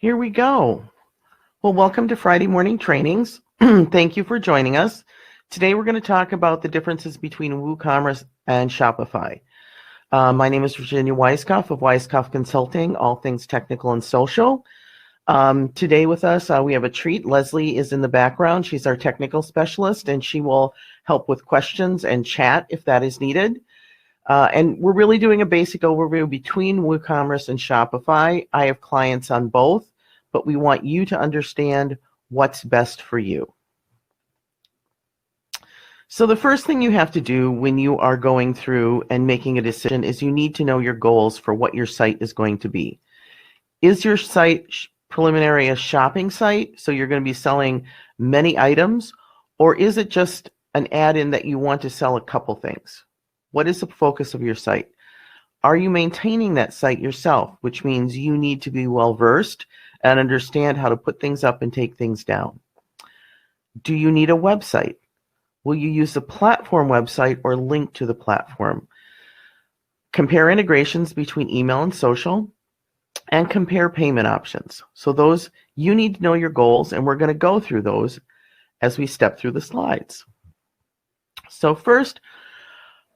Here we go. Well, welcome to Friday Morning Trainings. Thank you for joining us. Today we're going to talk about the differences between WooCommerce and Shopify. My name is Virginia Weiskopf of Weiskopf Consulting, all things technical and social. Today with us, we have a treat. Leslie is in the background. She's our technical specialist, and she will help with questions and chat if that is needed. And we're really doing a basic overview between WooCommerce and Shopify. I have clients on both, but we want you to understand what's best for you. So the first thing you have to do when you are going through and making a decision is you need to know your goals for what your site is going to be. Is your site preliminary a shopping site, so you're going to be selling many items, or is it just an add-in that you want to sell a couple things? What is the focus of your site? Are you maintaining that site yourself, which means you need to be well-versed and understand how to put things up and take things down? Do you need a website? Will you use the platform website or link to the platform? Compare integrations between email and social, and compare payment options. So those, you need to know your goals, and we're going to go through those as we step through the slides. So first,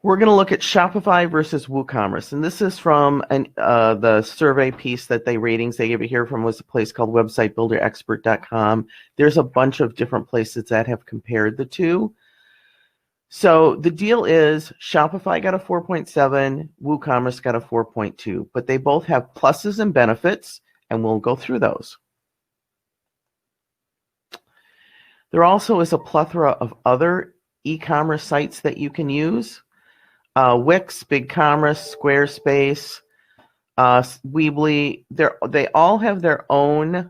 we're going to look at Shopify versus WooCommerce, and this is from the survey piece that ratings they gave it here from was a place called websitebuilderexpert.com. There's a bunch of different places that have compared the two. So the deal is Shopify got a 4.7, WooCommerce got a 4.2, but they both have pluses and benefits, and we'll go through those. There also is a plethora of other e-commerce sites that you can use. Wix, BigCommerce, Squarespace, Weebly, they all have their own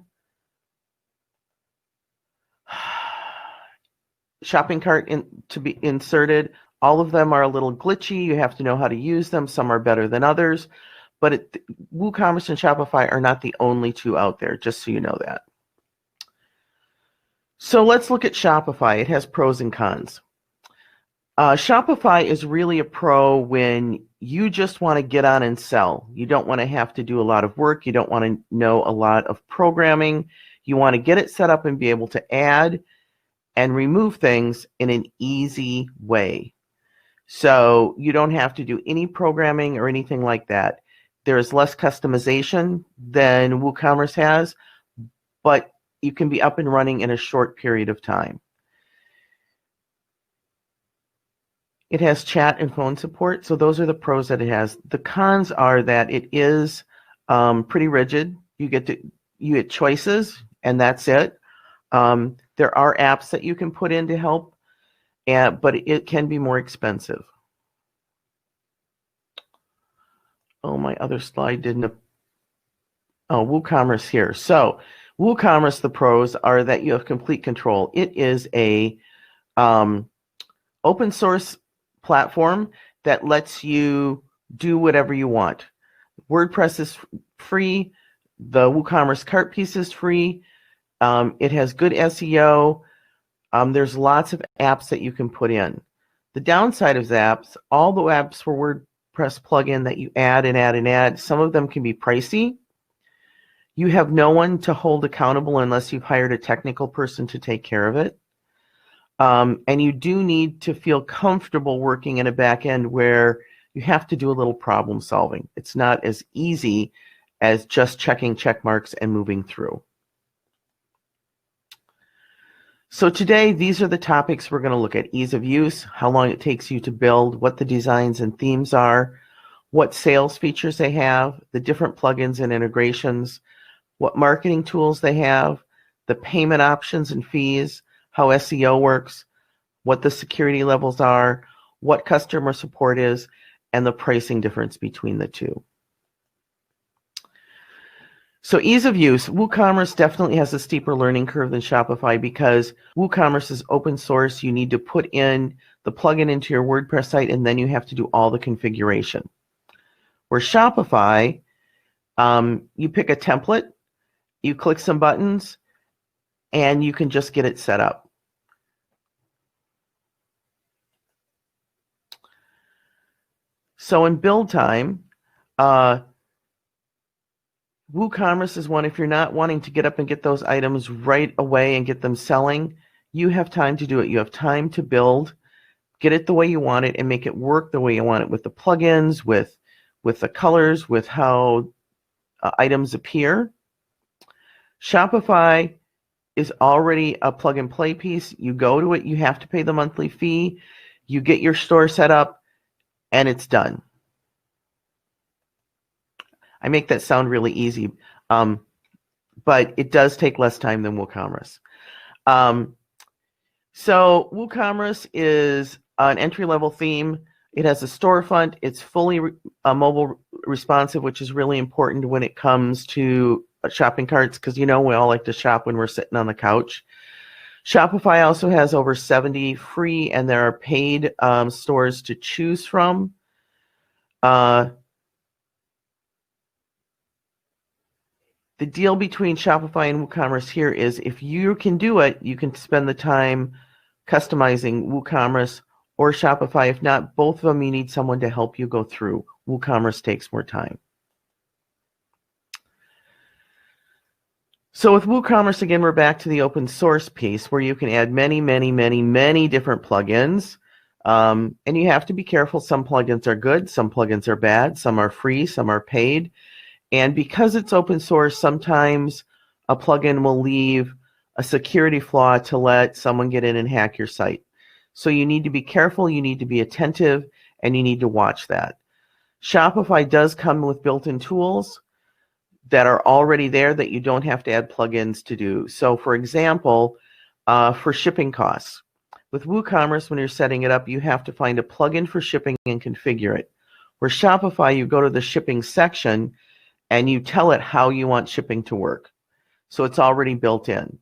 shopping cart to be inserted. All of them are a little glitchy. You have to know how to use them. Some are better than others. But WooCommerce and Shopify are not the only two out there, just so you know that. So let's look at Shopify. It has pros and cons. Shopify is really a pro when you just want to get on and sell. You don't want to have to do a lot of work. You don't want to know a lot of programming. You want to get it set up and be able to add and remove things in an easy way. So you don't have to do any programming or anything like that. There is less customization than WooCommerce has, but you can be up and running in a short period of time. It has chat and phone support, so those are the pros that it has. The cons are that it is pretty rigid. You get choices, and that's it. There are apps that you can put in to help, but it can be more expensive. Oh, my other slide didn't. Oh, WooCommerce here. So WooCommerce, the pros are that you have complete control. It is a open source platform that lets you do whatever you want. WordPress is free. The WooCommerce cart piece is free. It has good SEO. There's lots of apps that you can put in. The downside of apps, all the apps for WordPress plugin that you add and add and add, some of them can be pricey. You have no one to hold accountable unless you've hired a technical person to take care of it. And you do need to feel comfortable working in a back end where you have to do a little problem solving. It's not as easy as just checking check marks and moving through. So today, these are the topics we're going to look at: ease of use, how long it takes you to build, what the designs and themes are, what sales features they have, the different plugins and integrations, what marketing tools they have, the payment options and fees, how SEO works, what the security levels are, what customer support is, and the pricing difference between the two. So ease of use, WooCommerce definitely has a steeper learning curve than Shopify because WooCommerce is open source. You need to put in the plugin into your WordPress site, and then you have to do all the configuration. Where Shopify, you pick a template, you click some buttons, and you can just get it set up. So in build time, WooCommerce is one, if you're not wanting to get up and get those items right away and get them selling, you have time to do it. You have time to build, get it the way you want it, and make it work the way you want it with the plugins, with the colors, with how items appear. Shopify is already a plug and play piece. You go to it, you have to pay the monthly fee, you get your store set up, and it's done. I make that sound really easy, but it does take less time than WooCommerce. So WooCommerce is an entry-level theme. It has a storefront. It's fully mobile responsive, which is really important when it comes to shopping carts, because we all like to shop when we're sitting on the couch. Shopify also has over 70 free, and there are paid stores to choose from. The deal between Shopify and WooCommerce here is if you can do it, you can spend the time customizing WooCommerce or Shopify. If not, both of them, you need someone to help you go through. WooCommerce takes more time. So with WooCommerce, again, we're back to the open source piece where you can add many, many, many, many different plugins. And you have to be careful. Some plugins are good, some plugins are bad, some are free, some are paid. And because it's open source, sometimes a plugin will leave a security flaw to let someone get in and hack your site. So you need to be careful, you need to be attentive, and you need to watch that. Shopify does come with built-in tools that are already there that you don't have to add plugins to do. So for example, for shipping costs, with WooCommerce, when you're setting it up, you have to find a plugin for shipping and configure it. Where Shopify, you go to the shipping section and you tell it how you want shipping to work. So it's already built in.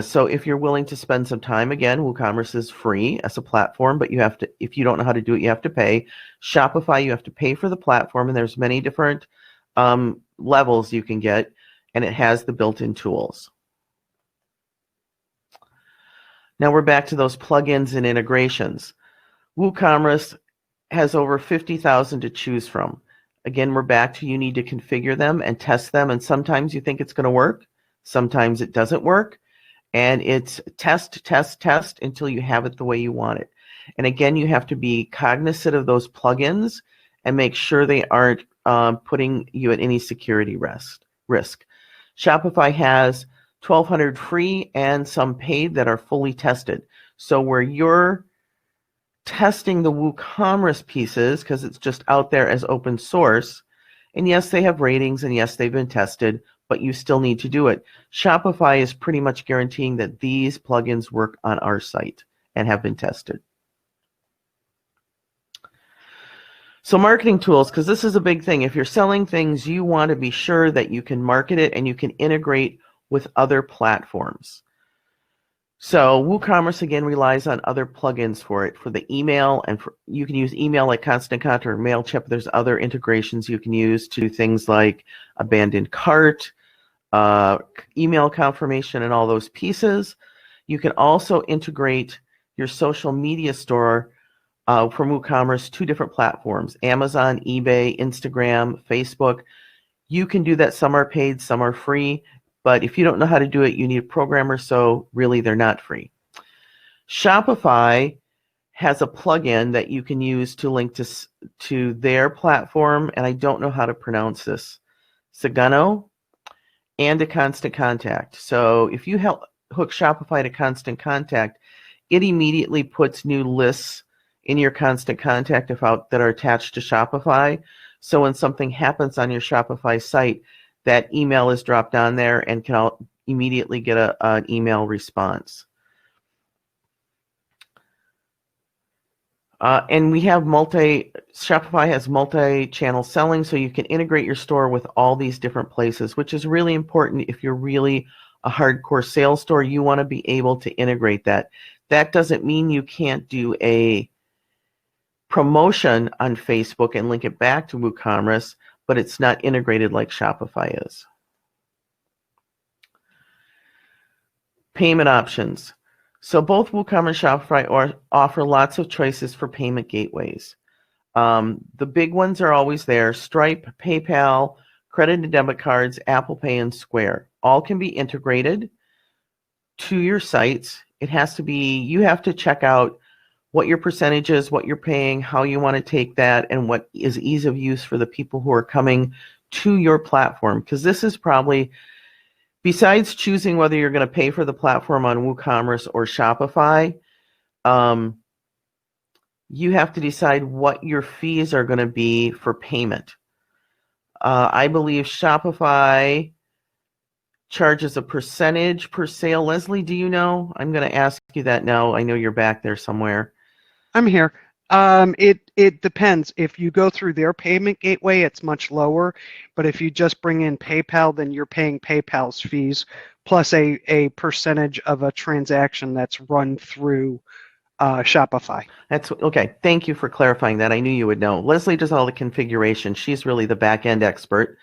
So if you're willing to spend some time, again, WooCommerce is free as a platform, but you have to, if you don't know how to do it, you have to pay. Shopify, you have to pay for the platform, and there's many different levels you can get, and it has the built-in tools. Now we're back to those plugins and integrations. WooCommerce has over 50,000 to choose from. Again, we're back to you need to configure them and test them, and sometimes you think it's going to work, sometimes it doesn't work, and it's test, test, test until you have it the way you want it. And again, you have to be cognizant of those plugins and make sure they aren't putting you at any security risk. Shopify has 1,200 free and some paid that are fully tested. So where you're testing the WooCommerce pieces, because it's just out there as open source, and yes, they have ratings, and yes, they've been tested, but you still need to do it. Shopify is pretty much guaranteeing that these plugins work on our site and have been tested. So marketing tools, because this is a big thing. If you're selling things, you want to be sure that you can market it and you can integrate with other platforms. So WooCommerce, again, relies on other plugins for it, for the email, and you can use email like Constant Contact or MailChimp. There's other integrations you can use to do things like abandoned cart, email confirmation, and all those pieces. You can also integrate your social media store from WooCommerce to different platforms: Amazon, eBay, Instagram, Facebook. You can do that. Some are paid, some are free. But if you don't know how to do it, you need a programmer, so really they're not free. Shopify has a plugin that you can use to link to their platform, and I don't know how to pronounce this, Sagano, and to Constant Contact. So if you hook Shopify to Constant Contact, it immediately puts new lists in your Constant Contact that are attached to Shopify. So when something happens on your Shopify site, that email is dropped on there and can immediately get an email response. And we have Shopify has multi-channel selling, so you can integrate your store with all these different places, which is really important. If you're really a hardcore sales store, you want to be able to integrate that. That doesn't mean you can't do a promotion on Facebook and link it back to WooCommerce, but it's not integrated like Shopify is. Payment options. So both WooCommerce and Shopify offer lots of choices for payment gateways. The big ones are always there: Stripe, PayPal, credit and debit cards, Apple Pay, and Square. All can be integrated to your sites. It has to be, you have to check out what your percentage is, what you're paying, how you want to take that, and what is ease of use for the people who are coming to your platform. Because this is probably, besides choosing whether you're going to pay for the platform on WooCommerce or Shopify, you have to decide what your fees are going to be for payment. I believe Shopify charges a percentage per sale. Leslie, do you know? I'm going to ask you that now. I know you're back there somewhere. I'm here. It depends. If you go through their payment gateway, it's much lower. But if you just bring in PayPal, then you're paying PayPal's fees plus a percentage of a transaction that's run through Shopify. That's okay. Thank you for clarifying that. I knew you would know. Leslie does all the configuration. She's really the back end expert.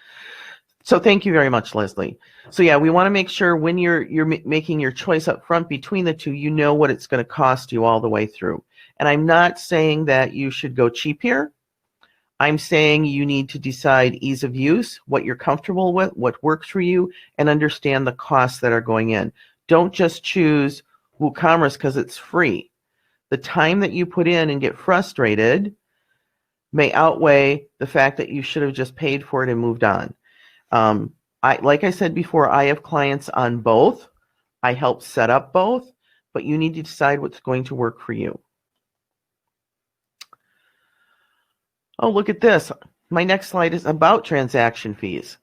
So thank you very much, Leslie. So yeah, we want to make sure when you're making your choice up front between the two, you know what it's going to cost you all the way through. And I'm not saying that you should go cheap here. I'm saying you need to decide ease of use, what you're comfortable with, what works for you, and understand the costs that are going in. Don't just choose WooCommerce because it's free. The time that you put in and get frustrated may outweigh the fact that you should have just paid for it and moved on. Like I said before, I have clients on both. I help set up both, but you need to decide what's going to work for you. Oh, look at this. My next slide is about transaction fees.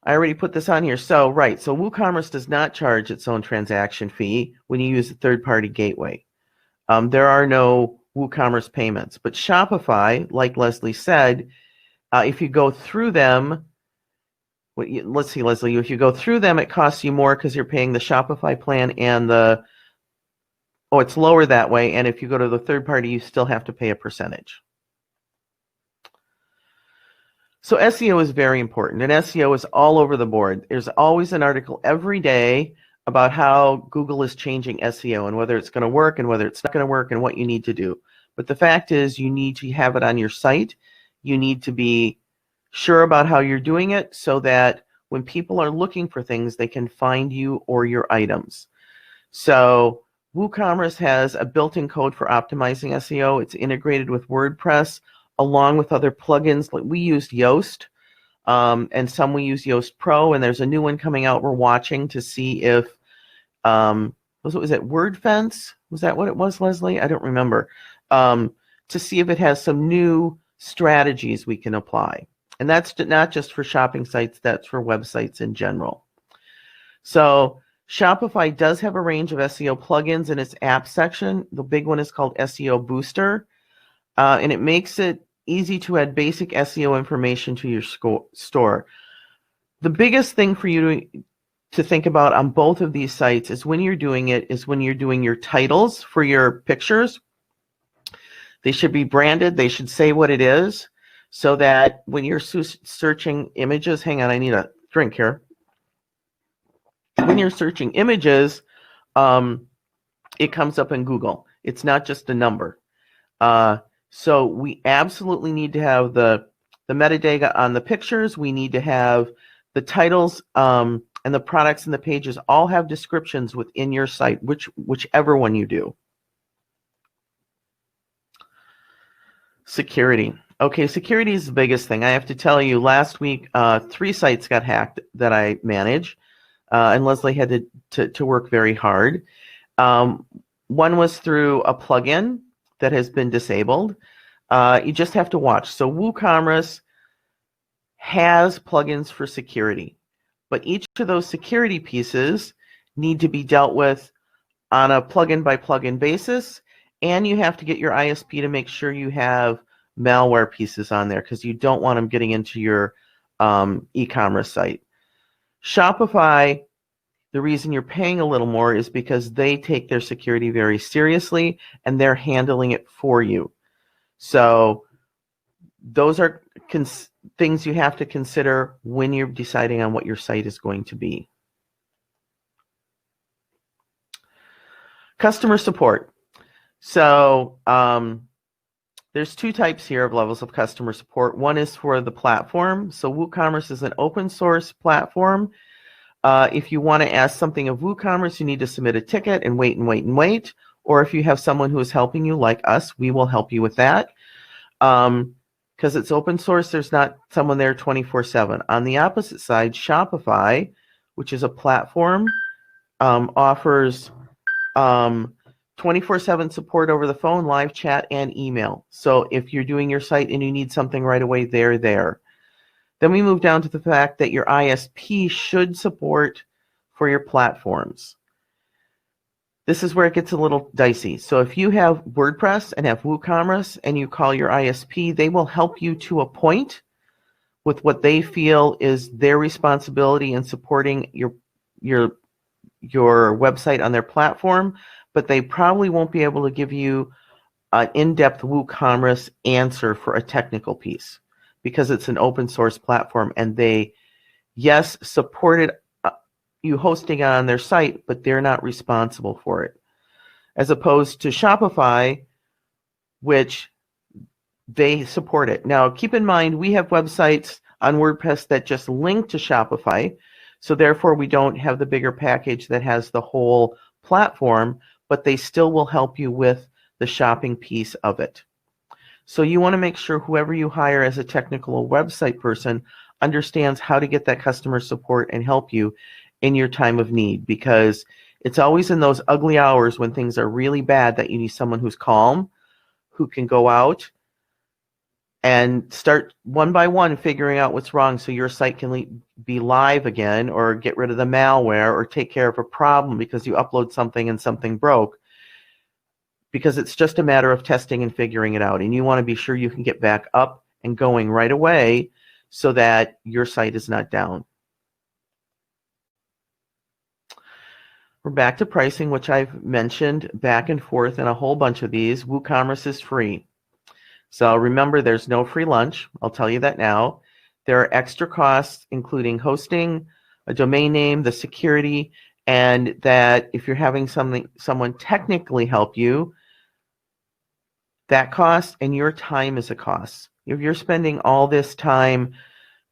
I already put this on here. So, right. So WooCommerce does not charge its own transaction fee when you use a third-party gateway. There are no WooCommerce payments. But Shopify, like Leslie said, if you go through them, let's see, Leslie, if you go through them, it costs you more because you're paying the Shopify plan and it's lower that way. And if you go to the third party, you still have to pay a percentage. So SEO is very important, and SEO is all over the board. There's always an article every day about how Google is changing SEO and whether it's going to work and whether it's not going to work and what you need to do. But the fact is you need to have it on your site. You need to be sure about how you're doing it so that when people are looking for things, they can find you or your items. So WooCommerce has a built-in code for optimizing SEO. It's integrated with WordPress along with other plugins. Like we used Yoast, and some we use Yoast Pro, and there's a new one coming out we're watching to see if, was it WordFence? Was that what it was, Leslie? I don't remember. To see if it has some new strategies we can apply. And that's not just for shopping sites, that's for websites in general. So Shopify does have a range of SEO plugins in its app section. The big one is called SEO Booster, and it makes it easy to add basic SEO information to your store. The biggest thing for you to think about on both of these sites is when you're doing your titles for your pictures. They should be branded. They should say what it is so that when you're searching images, hang on, I need a drink here. When you're searching images, it comes up in Google. It's not just a number. So we absolutely need to have the metadata on the pictures. We need to have the titles and the products and the pages all have descriptions within your site, whichever one you do. Security. Okay, security is the biggest thing. I have to tell you, last week, 3 sites got hacked that I manage, and Leslie had to work very hard. One was through a plugin that has been disabled. You just have to watch. So WooCommerce has plugins for security, but each of those security pieces need to be dealt with on a plugin by plugin basis, and you have to get your ISP to make sure you have malware pieces on there because you don't want them getting into your e-commerce site. Shopify, the reason you're paying a little more is because they take their security very seriously and they're handling it for you. So those are things you have to consider when you're deciding on what your site is going to be. Customer support. So There's two types here of levels of customer support. One is for the platform. So WooCommerce is an open source platform. If you want to ask something of WooCommerce, you need to submit a ticket and wait and wait and wait. Or if you have someone who is helping you, like us, we will help you with that. Because it's open source, there's not someone there 24/7. On the opposite side, Shopify, which is a platform, offers 24/7 support over the phone, live chat, and email. So if you're doing your site and you need something right away, they're there. Then we move down to the fact that your ISP should support for your platforms. This is where it gets a little dicey. So if you have WordPress and have WooCommerce and you call your ISP, they will help you to a point with what they feel is their responsibility in supporting your website on their platform, but they probably won't be able to give you an in-depth WooCommerce answer for a technical piece because it's an open source platform and they, yes, supported you hosting on their site, but they're not responsible for it. As opposed to Shopify, which they support it. Now, keep in mind, we have websites on WordPress that just link to Shopify, so therefore we don't have the bigger package that has the whole platform, but they still will help you with the shopping piece of it. So you want to make sure whoever you hire as a technical website person understands how to get that customer support and help you in your time of need, because it's always in those ugly hours when things are really bad that you need someone who's calm, who can go out and start one by one figuring out what's wrong so your site can be live again, or get rid of the malware, or take care of a problem because you upload something and something broke, because it's just a matter of testing and figuring it out. And you want to be sure you can get back up and going right away so that your site is not down. We're back to pricing, which I've mentioned back and forth in a whole bunch of these. WooCommerce is free. So remember, there's no free lunch. I'll tell you that now. There are extra costs, including hosting, a domain name, the security, and that if you're having someone technically help you, that cost and your time is a cost. If you're spending all this time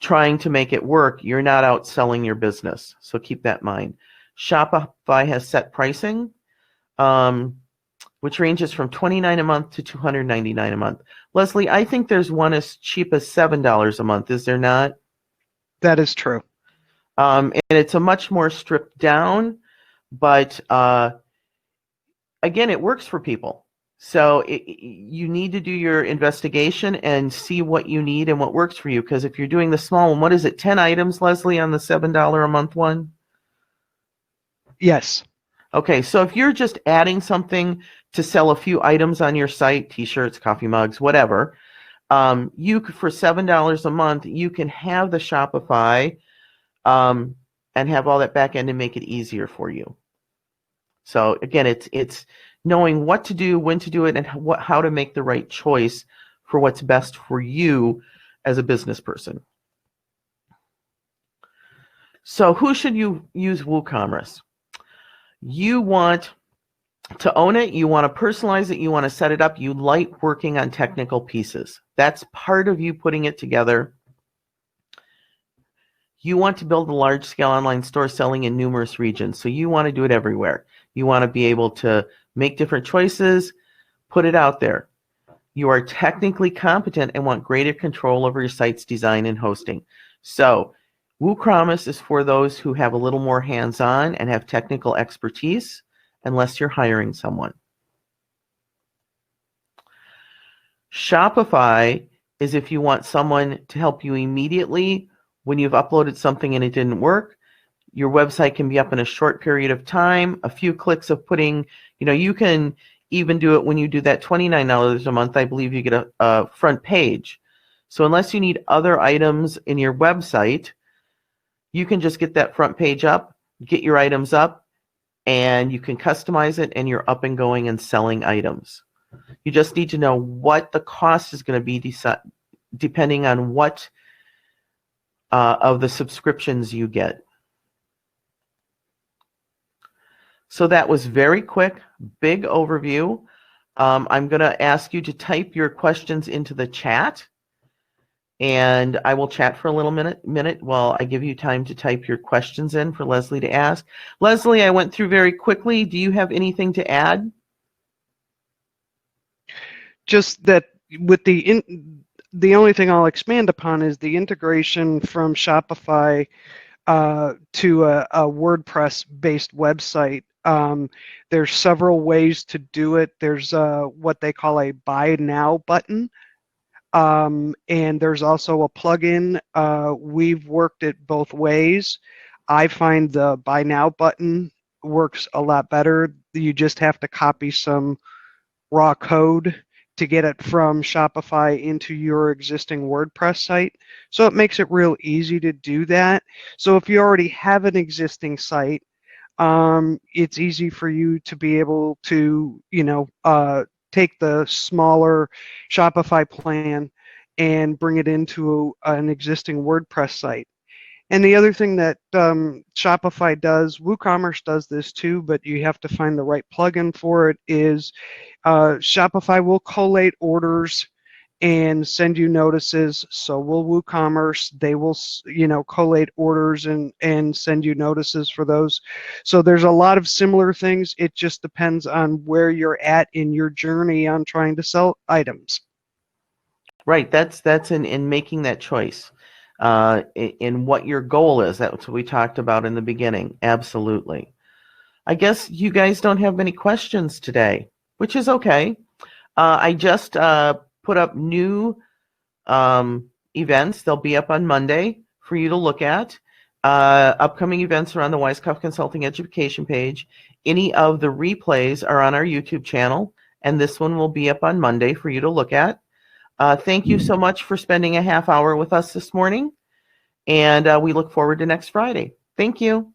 trying to make it work, you're not out selling your business. So keep that in mind. Shopify has set pricing, which ranges from $29 a month to $299 a month. Leslie, I think there's one as cheap as $7 a month. Is there not? That is true. And it's a much more stripped down, but again, it works for people. So you need to do your investigation and see what you need and what works for you. Because if you're doing the small one, what is it, 10 items, Leslie, on the $7 a month one? Yes. Okay, so if you're just adding something to sell a few items on your site, t-shirts, coffee mugs, whatever, you could, for $7 a month, you can have the Shopify and have all that back end and make it easier for you. So again, it's knowing what to do, when to do it, and how to make the right choice for what's best for you as a business person. So who should you use WooCommerce? You want to own it, you want to personalize it, you want to set it up, you like working on technical pieces. That's part of you putting it together. You want to build a large-scale online store selling in numerous regions, so you want to do it everywhere. You want to be able to make different choices, put it out there. You are technically competent and want greater control over your site's design and hosting. So WooCommerce is for those who have a little more hands-on and have technical expertise, unless you're hiring someone. Shopify is if you want someone to help you immediately when you've uploaded something and it didn't work. Your website can be up in a short period of time, a few clicks of putting, you can even do it when you do that $29 a month. I believe you get a front page. So unless you need other items in your website, you can just get that front page up, get your items up, and you can customize it, and you're up and going and selling items. You just need to know what the cost is going to be depending on what of the subscriptions you get. So that was very quick, big overview. I'm going to ask you to type your questions into the chat, and I will chat for a little minute while I give you time to type your questions in for Leslie to ask. Leslie, I went through very quickly. Do you have anything to add? Just that with the only thing I'll expand upon is the integration from Shopify to a WordPress-based website. There's several ways to do it. There's what they call a Buy Now button, and there's also a plugin. We've worked it both ways. I find the Buy Now button works a lot better. You just have to copy some raw code to get it from Shopify into your existing WordPress site. So it makes it real easy to do that. So if you already have an existing site, it's easy for you to be able to, take the smaller Shopify plan and bring it into an existing WordPress site. And the other thing that Shopify does, WooCommerce does this too, but you have to find the right plugin for it, is Shopify will collate orders and send you notices. So will WooCommerce. They will, collate orders and send you notices for those. So there's a lot of similar things. It just depends on where you're at in your journey on trying to sell items. Right, that's in making that choice, in what your goal is. That's what we talked about in the beginning. Absolutely. I guess you guys don't have many questions today, which is okay. I just put up new events. They'll be up on Monday for you to look at. Upcoming events are on the Weiskopf Consulting Education page. Any of the replays are on our YouTube channel, and this one will be up on Monday for you to look at. Thank you so much for spending a half hour with us this morning, and we look forward to next Friday. Thank you.